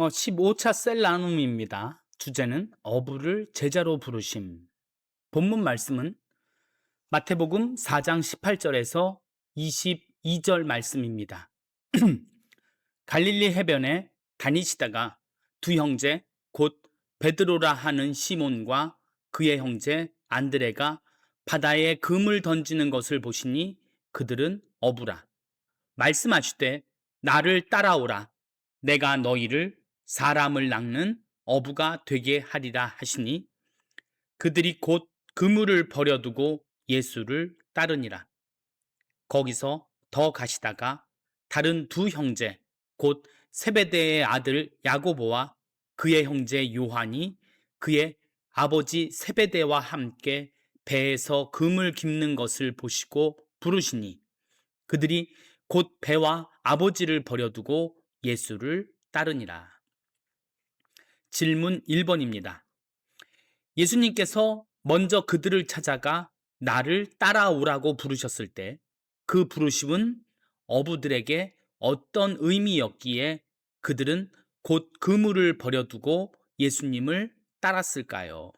15차 셀 나눔입니다. 주제는 어부를 제자로 부르심. 본문 말씀은 마태복음 4장 18절에서 22절 말씀입니다. 갈릴리 해변에 다니시다가 두 형제 곧 베드로라 하는 시몬과 그의 형제 안드레가 바다에 금을 던지는 것을 보시니 그들은 어부라. 말씀하시되 나를 따라오라. 내가 너희를 사람을 낚는 어부가 되게 하리라 하시니 그들이 곧 그물을 버려두고 예수를 따르니라. 거기서 더 가시다가 다른 두 형제 곧 세베대의 아들 야고보와 그의 형제 요한이 그의 아버지 세베대와 함께 배에서 금을 깁는 것을 보시고 부르시니 그들이 곧 배와 아버지를 버려두고 예수를 따르니라. 질문 1번입니다. 예수님께서 먼저 그들을 찾아가 나를 따라오라고 부르셨을 때 그 부르심은 어부들에게 어떤 의미였기에 그들은 곧 그물을 버려두고 예수님을 따랐을까요?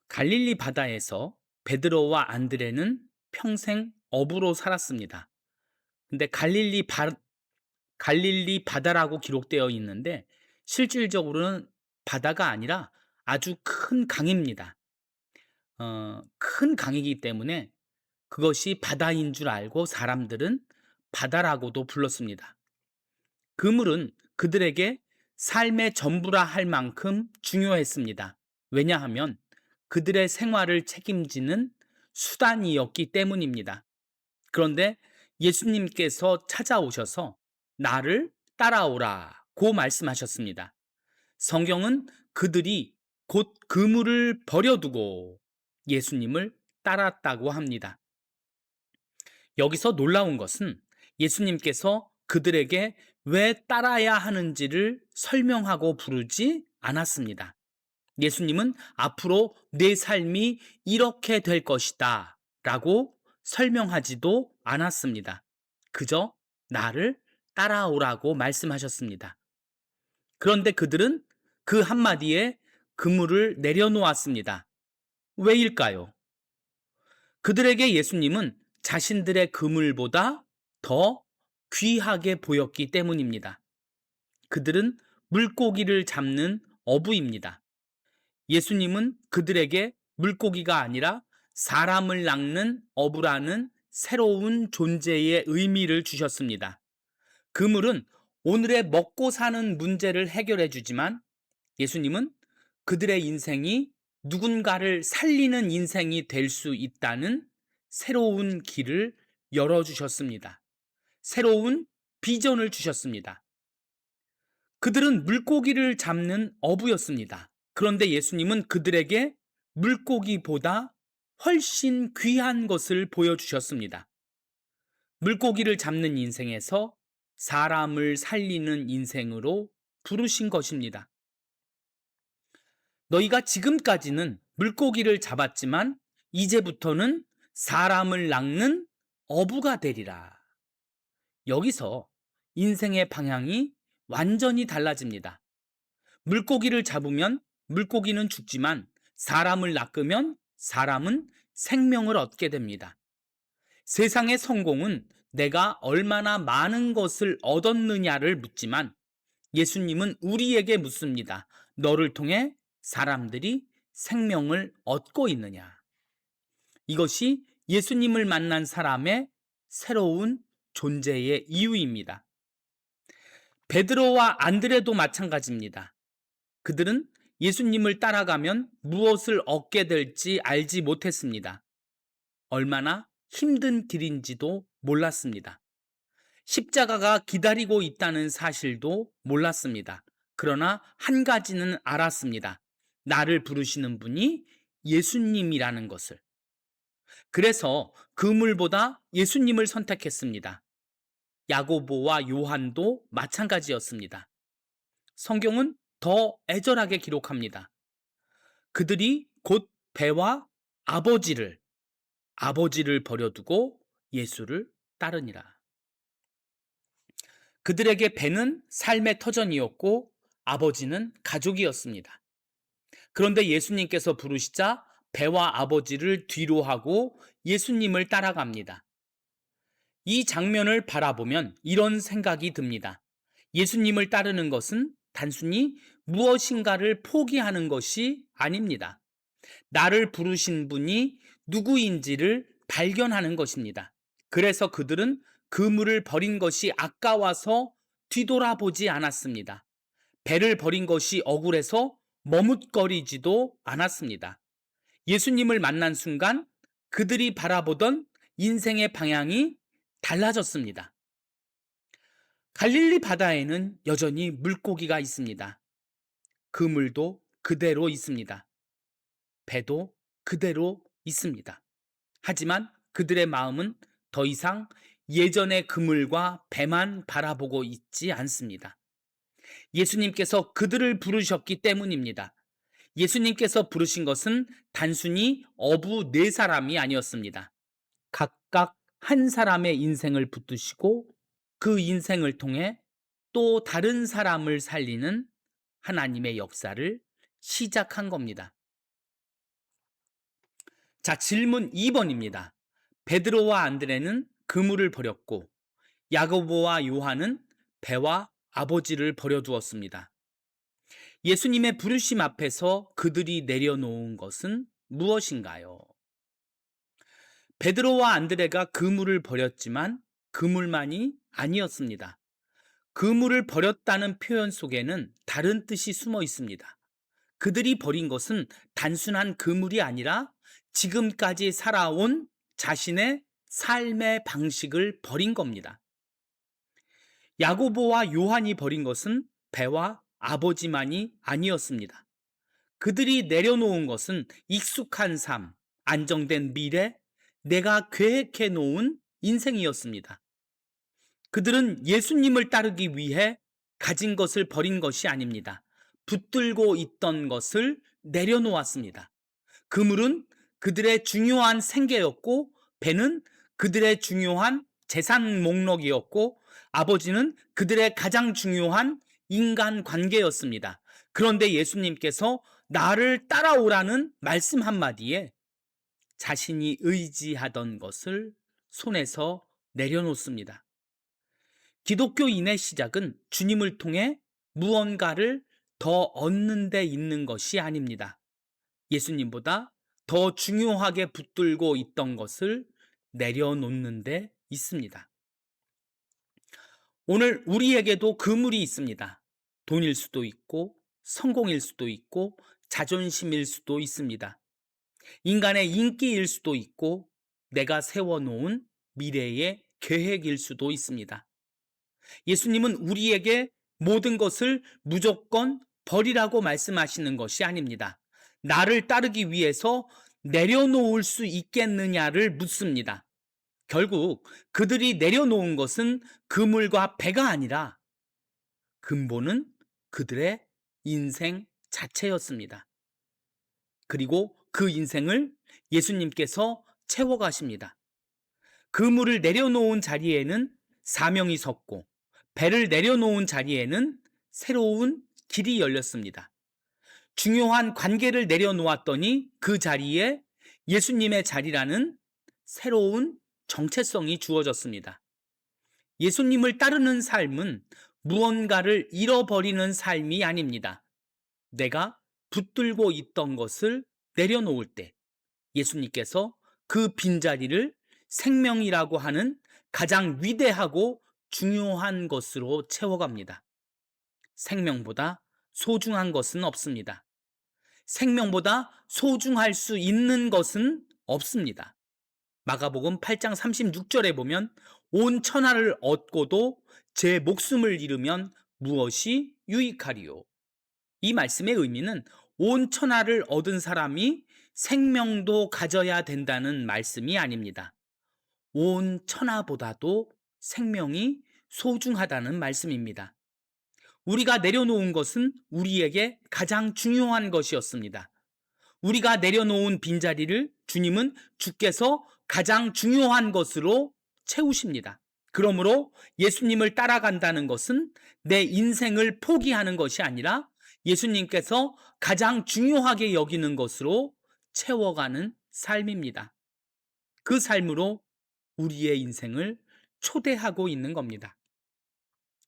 갈릴리 바다에서 베드로와 안드레는 평생 어부로 살았습니다. 근데 갈릴리 바다라고 기록되어 있는데 실질적으로는 바다가 아니라 아주 큰 강입니다. 큰 강이기 때문에 그것이 바다인 줄 알고 사람들은 바다라고도 불렀습니다. 그물은 그들에게 삶의 전부라 할 만큼 중요했습니다. 왜냐하면 그들의 생활을 책임지는 수단이었기 때문입니다. 그런데 예수님께서 찾아오셔서 나를 따라오라고 말씀하셨습니다. 성경은 그들이 곧 그물을 버려두고 예수님을 따랐다고 합니다. 여기서 놀라운 것은 예수님께서 그들에게 왜 따라야 하는지를 설명하고 부르지 않았습니다. 예수님은 앞으로 내 삶이 이렇게 될 것이다 라고 설명하지도 않았습니다. 그저 나를 따라오라고 말씀하셨습니다. 그런데 그들은 그 한마디에 그물을 내려놓았습니다. 왜일까요? 그들에게 예수님은 자신들의 그물보다 더 귀하게 보였기 때문입니다. 그들은 물고기를 잡는 어부입니다. 예수님은 그들에게 물고기가 아니라 사람을 낚는 어부라는 새로운 존재의 의미를 주셨습니다. 그물은 오늘의 먹고 사는 문제를 해결해 주지만 예수님은 그들의 인생이 누군가를 살리는 인생이 될 수 있다는 새로운 길을 열어주셨습니다. 새로운 비전을 주셨습니다. 그들은 물고기를 잡는 어부였습니다. 그런데 예수님은 그들에게 물고기보다 훨씬 귀한 것을 보여주셨습니다. 물고기를 잡는 인생에서 사람을 살리는 인생으로 부르신 것입니다. 너희가 지금까지는 물고기를 잡았지만 이제부터는 사람을 낚는 어부가 되리라. 여기서 인생의 방향이 완전히 달라집니다. 물고기를 잡으면 물고기는 죽지만 사람을 낚으면 사람은 생명을 얻게 됩니다. 세상의 성공은 내가 얼마나 많은 것을 얻었느냐를 묻지만 예수님은 우리에게 묻습니다. 너를 통해 사람들이 생명을 얻고 있느냐? 이것이 예수님을 만난 사람의 새로운 존재의 이유입니다. 베드로와 안드레도 마찬가지입니다. 그들은 예수님을 따라가면 무엇을 얻게 될지 알지 못했습니다. 얼마나 힘든 길인지도 몰랐습니다. 십자가가 기다리고 있다는 사실도 몰랐습니다. 그러나 한 가지는 알았습니다. 나를 부르시는 분이 예수님이라는 것을. 그래서 그물보다 예수님을 선택했습니다. 야고보와 요한도 마찬가지였습니다. 성경은 더 애절하게 기록합니다. 그들이 곧 배와 아버지를 버려두고 예수를 따르니라. 그들에게 배는 삶의 터전이었고 아버지는 가족이었습니다. 그런데 예수님께서 부르시자 배와 아버지를 뒤로 하고 예수님을 따라갑니다. 이 장면을 바라보면 이런 생각이 듭니다. 예수님을 따르는 것은 단순히 무엇인가를 포기하는 것이 아닙니다. 나를 부르신 분이 누구인지를 발견하는 것입니다. 그래서 그들은 그물을 버린 것이 아까워서 뒤돌아보지 않았습니다. 배를 버린 것이 억울해서 머뭇거리지도 않았습니다. 예수님을 만난 순간 그들이 바라보던 인생의 방향이 달라졌습니다. 갈릴리 바다에는 여전히 물고기가 있습니다. 그물도 그대로 있습니다. 배도 그대로 있습니다. 하지만 그들의 마음은 더 이상 예전의 그물과 배만 바라보고 있지 않습니다. 예수님께서 그들을 부르셨기 때문입니다. 예수님께서 부르신 것은 단순히 어부 네 사람이 아니었습니다. 각각 한 사람의 인생을 붙드시고 그 인생을 통해 또 다른 사람을 살리는 하나님의 역사를 시작한 겁니다. 자, 질문 2번입니다. 베드로와 안드레는 그물을 버렸고 야고보와 요한은 배와 아버지를 버려두었습니다. 예수님의 부르심 앞에서 그들이 내려놓은 것은 무엇인가요? 베드로와 안드레가 그물을 버렸지만 그물만이 아니었습니다. 그물을 버렸다는 표현 속에는 다른 뜻이 숨어 있습니다. 그들이 버린 것은 단순한 그물이 아니라 지금까지 살아온 자신의 삶의 방식을 버린 겁니다. 야고보와 요한이 버린 것은 배와 아버지만이 아니었습니다. 그들이 내려놓은 것은 익숙한 삶, 안정된 미래, 내가 계획해 놓은 인생이었습니다. 그들은 예수님을 따르기 위해 가진 것을 버린 것이 아닙니다. 붙들고 있던 것을 내려놓았습니다. 그물은 그들의 중요한 생계였고 배는 그들의 중요한 재산 목록이었고 아버지는 그들의 가장 중요한 인간 관계였습니다. 그런데 예수님께서 나를 따라오라는 말씀 한마디에 자신이 의지하던 것을 손에서 내려놓습니다. 기독교인의 시작은 주님을 통해 무언가를 더 얻는 데 있는 것이 아닙니다. 예수님보다 더 중요하게 붙들고 있던 것을 내려놓는 데 있습니다. 오늘 우리에게도 그물이 있습니다. 돈일 수도 있고 성공일 수도 있고 자존심일 수도 있습니다. 인간의 인기일 수도 있고 내가 세워놓은 미래의 계획일 수도 있습니다. 예수님은 우리에게 모든 것을 무조건 버리라고 말씀하시는 것이 아닙니다. 나를 따르기 위해서 내려놓을 수 있겠느냐를 묻습니다. 결국 그들이 내려놓은 것은 그물과 배가 아니라 근본은 그들의 인생 자체였습니다. 그리고 그 인생을 예수님께서 채워가십니다. 그물을 내려놓은 자리에는 사명이 섰고 배를 내려놓은 자리에는 새로운 길이 열렸습니다. 중요한 관계를 내려놓았더니 그 자리에 예수님의 자리라는 새로운 정체성이 주어졌습니다. 예수님을 따르는 삶은 무언가를 잃어버리는 삶이 아닙니다. 내가 붙들고 있던 것을 내려놓을 때 예수님께서 그 빈자리를 생명이라고 하는 가장 위대하고 중요한 것으로 채워갑니다. 생명보다 소중한 것은 없습니다. 생명보다 소중할 수 있는 것은 없습니다. 마가복음 8장 36절에 보면 온 천하를 얻고도 제 목숨을 잃으면 무엇이 유익하리요? 이 말씀의 의미는 온 천하를 얻은 사람이 생명도 가져야 된다는 말씀이 아닙니다. 온 천하보다도 생명이 소중하다는 말씀입니다. 우리가 내려놓은 것은 우리에게 가장 중요한 것이었습니다. 우리가 내려놓은 빈자리를 주님은 주께서 가장 중요한 것으로 채우십니다. 그러므로 예수님을 따라간다는 것은 내 인생을 포기하는 것이 아니라 예수님께서 가장 중요하게 여기는 것으로 채워가는 삶입니다. 그 삶으로 우리의 인생을 초대하고 있는 겁니다.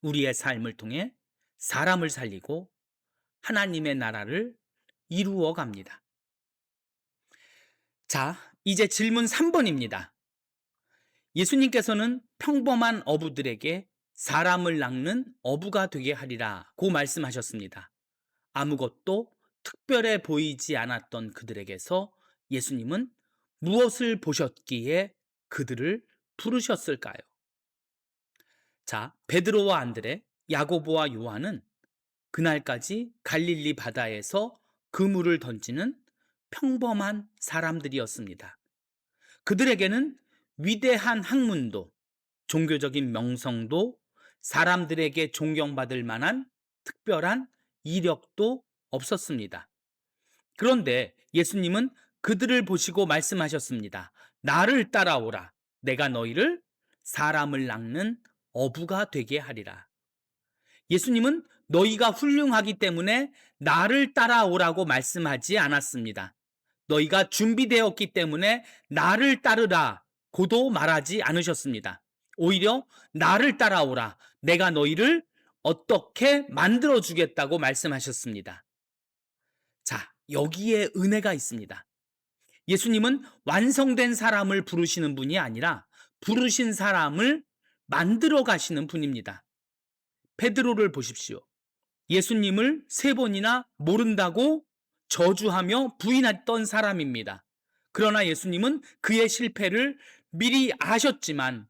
우리의 삶을 통해 사람을 살리고 하나님의 나라를 이루어 갑니다. 자, 이제 질문 3번입니다. 예수님께서는 평범한 어부들에게 사람을 낚는 어부가 되게 하리라고 말씀하셨습니다. 아무것도 특별해 보이지 않았던 그들에게서 예수님은 무엇을 보셨기에 그들을 부르셨을까요? 자, 베드로와 안드레, 야고보와 요한은 그날까지 갈릴리 바다에서 그물을 던지는 평범한 사람들이었습니다. 그들에게는 위대한 학문도, 종교적인 명성도, 사람들에게 존경받을 만한 특별한 이력도 없었습니다. 그런데 예수님은 그들을 보시고 말씀하셨습니다. 나를 따라오라. 내가 너희를 사람을 낚는 어부가 되게 하리라. 예수님은 너희가 훌륭하기 때문에 나를 따라오라고 말씀하지 않았습니다. 너희가 준비되었기 때문에 나를 따르라 고도 말하지 않으셨습니다. 오히려 나를 따라오라. 내가 너희를 어떻게 만들어 주겠다고 말씀하셨습니다. 자, 여기에 은혜가 있습니다. 예수님은 완성된 사람을 부르시는 분이 아니라 부르신 사람을 만들어 가시는 분입니다. 베드로를 보십시오. 예수님을 3번이나 모른다고 저주하며 부인했던 사람입니다. 그러나 예수님은 그의 실패를 미리 아셨지만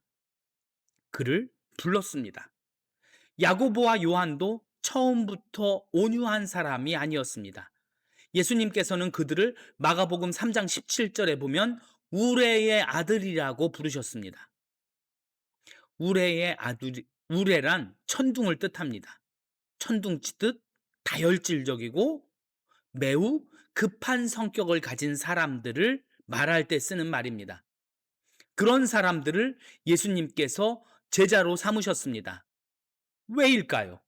그를 불렀습니다. 야고보와 요한도 처음부터 온유한 사람이 아니었습니다. 예수님께서는 그들을 마가복음 3장 17절에 보면 우레의 아들이라고 부르셨습니다. 우레의 아들, 우레란 천둥을 뜻합니다. 천둥치듯 다혈질적이고 매우 급한 성격을 가진 사람들을 말할 때 쓰는 말입니다. 그런 사람들을 예수님께서 제자로 삼으셨습니다. 왜일까요?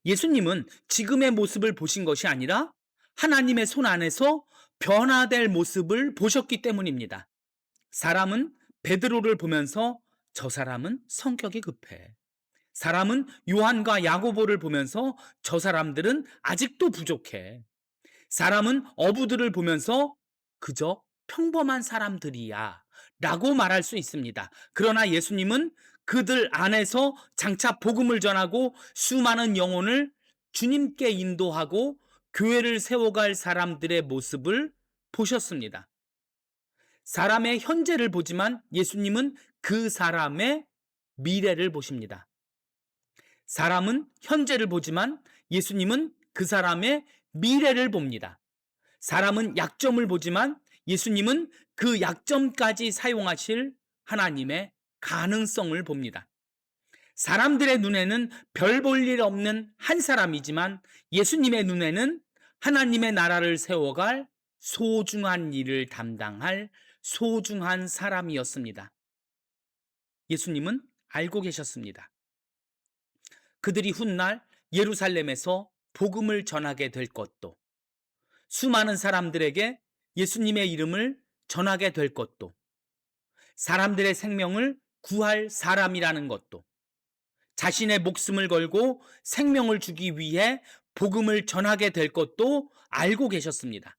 예수님은 지금의 모습을 보신 것이 아니라 하나님의 손 안에서 변화될 모습을 보셨기 때문입니다. 사람은 베드로를 보면서 저 사람은 성격이 급해. 사람은 요한과 야고보를 보면서 저 사람들은 아직도 부족해. 사람은 어부들을 보면서 그저 평범한 사람들이야 라고 말할 수 있습니다. 그러나 예수님은 그들 안에서 장차 복음을 전하고 수많은 영혼을 주님께 인도하고 교회를 세워갈 사람들의 모습을 보셨습니다. 사람의 현재를 보지만 예수님은 그 사람의 미래를 보십니다. 사람은 현재를 보지만 예수님은 그 사람의 미래를 봅니다. 사람은 약점을 보지만 예수님은 그 약점까지 사용하실 하나님의 가능성을 봅니다. 사람들의 눈에는 별 볼 일 없는 한 사람이지만 예수님의 눈에는 하나님의 나라를 세워갈 소중한 일을 담당할 소중한 사람이었습니다. 예수님은 알고 계셨습니다. 그들이 훗날 예루살렘에서 복음을 전하게 될 것도, 수많은 사람들에게 예수님의 이름을 전하게 될 것도, 사람들의 생명을 구할 사람이라는 것도, 자신의 목숨을 걸고 생명을 주기 위해 복음을 전하게 될 것도 알고 계셨습니다.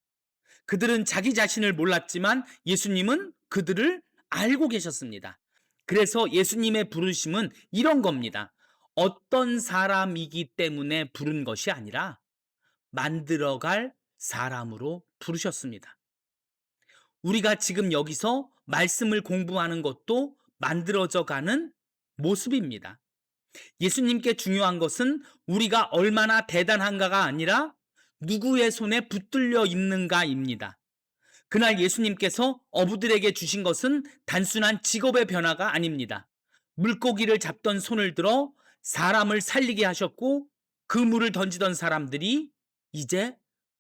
그들은 자기 자신을 몰랐지만 예수님은 그들을 알고 계셨습니다. 그래서 예수님의 부르심은 이런 겁니다. 어떤 사람이기 때문에 부른 것이 아니라 만들어갈 사람으로 부르셨습니다. 우리가 지금 여기서 말씀을 공부하는 것도 만들어져 가는 모습입니다. 예수님께 중요한 것은 우리가 얼마나 대단한가가 아니라 누구의 손에 붙들려 있는가입니다. 그날 예수님께서 어부들에게 주신 것은 단순한 직업의 변화가 아닙니다. 물고기를 잡던 손을 들어 사람을 살리게 하셨고 그물을 던지던 사람들이 이제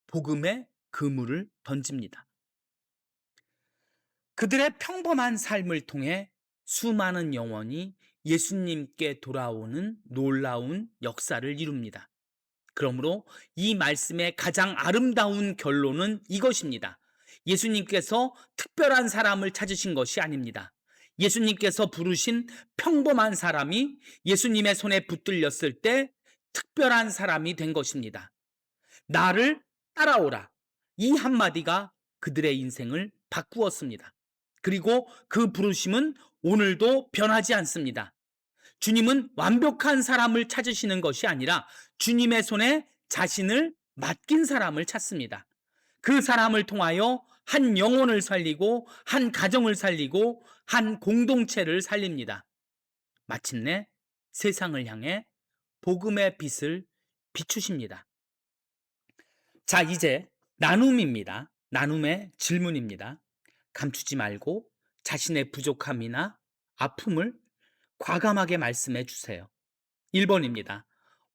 복음의 그물을 던집니다. 그들의 평범한 삶을 통해 수많은 영혼이 예수님께 돌아오는 놀라운 역사를 이룹니다. 그러므로 이 말씀의 가장 아름다운 결론은 이것입니다. 예수님께서 특별한 사람을 찾으신 것이 아닙니다. 예수님께서 부르신 평범한 사람이 예수님의 손에 붙들렸을 때 특별한 사람이 된 것입니다. 나를 따라오라. 이 한마디가 그들의 인생을 바꾸었습니다. 그리고 그 부르심은 오늘도 변하지 않습니다. 주님은 완벽한 사람을 찾으시는 것이 아니라 주님의 손에 자신을 맡긴 사람을 찾습니다. 그 사람을 통하여 한 영혼을 살리고 한 가정을 살리고 한 공동체를 살립니다. 마침내 세상을 향해 복음의 빛을 비추십니다. 자, 이제 나눔입니다. 나눔의 질문입니다. 감추지 말고 자신의 부족함이나 아픔을 과감하게 말씀해 주세요. 1번입니다.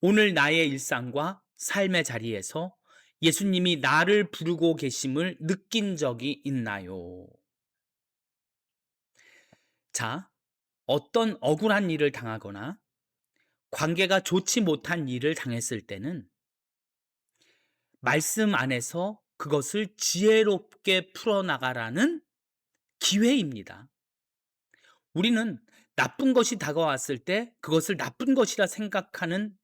오늘 나의 일상과 삶의 자리에서 예수님이 나를 부르고 계심을 느낀 적이 있나요? 자, 어떤 억울한 일을 당하거나 관계가 좋지 못한 일을 당했을 때는 말씀 안에서 그것을 지혜롭게 풀어나가라는 기회입니다. 우리는 나쁜 것이 다가왔을 때 그것을 나쁜 것이라 생각하는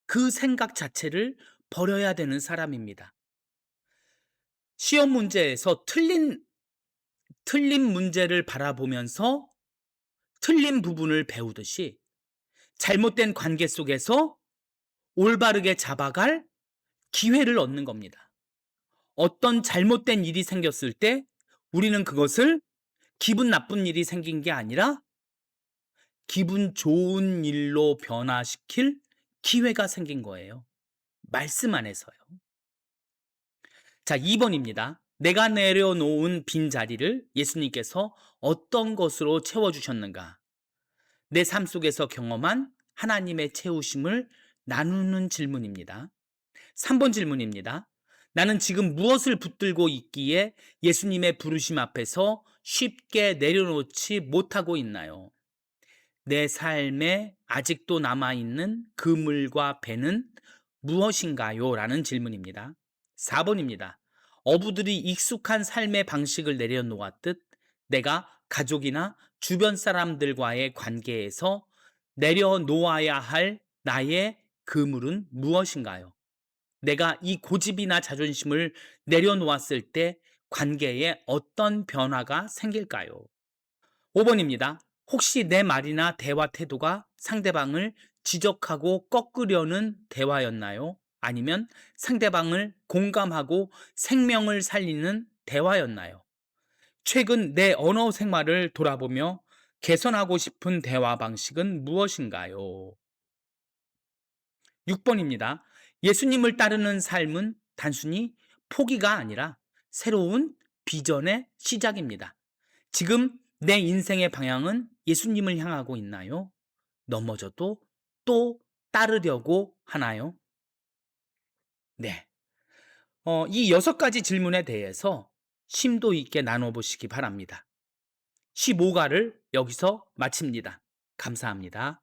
그 생각 자체를 버려야 되는 사람입니다. 시험 문제에서 틀린 문제를 바라보면서 틀린 부분을 배우듯이 잘못된 관계 속에서 올바르게 잡아갈 기회를 얻는 겁니다. 어떤 잘못된 일이 생겼을 때 우리는 그것을 기분 나쁜 일이 생긴 게 아니라 기분 좋은 일로 변화시킬 기회가 생긴 거예요. 말씀 안에서요. 자, 2번입니다. 내가 내려놓은 빈자리를 예수님께서 어떤 것으로 채워주셨는가? 내 삶 속에서 경험한 하나님의 채우심을 나누는 질문입니다. 3번 질문입니다. 나는 지금 무엇을 붙들고 있기에 예수님의 부르심 앞에서 쉽게 내려놓지 못하고 있나요? 내 삶에 아직도 남아있는 그물과 배는 무엇인가요? 라는 질문입니다. 4번입니다. 어부들이 익숙한 삶의 방식을 내려놓았듯 내가 가족이나 주변 사람들과의 관계에서 내려놓아야 할 나의 그물은 무엇인가요? 내가 이 고집이나 자존심을 내려놓았을 때 관계에 어떤 변화가 생길까요? 5번입니다. 혹시 내 말이나 대화 태도가 상대방을 지적하고 꺾으려는 대화였나요? 아니면 상대방을 공감하고 생명을 살리는 대화였나요? 최근 내 언어 생활을 돌아보며 개선하고 싶은 대화 방식은 무엇인가요? 6번입니다. 예수님을 따르는 삶은 단순히 포기가 아니라 새로운 비전의 시작입니다. 지금 내 인생의 방향은 예수님을 향하고 있나요? 넘어져도 또 따르려고 하나요? 네. 이 6가지 질문에 대해서 심도 있게 나눠보시기 바랍니다. 15가를 여기서 마칩니다. 감사합니다.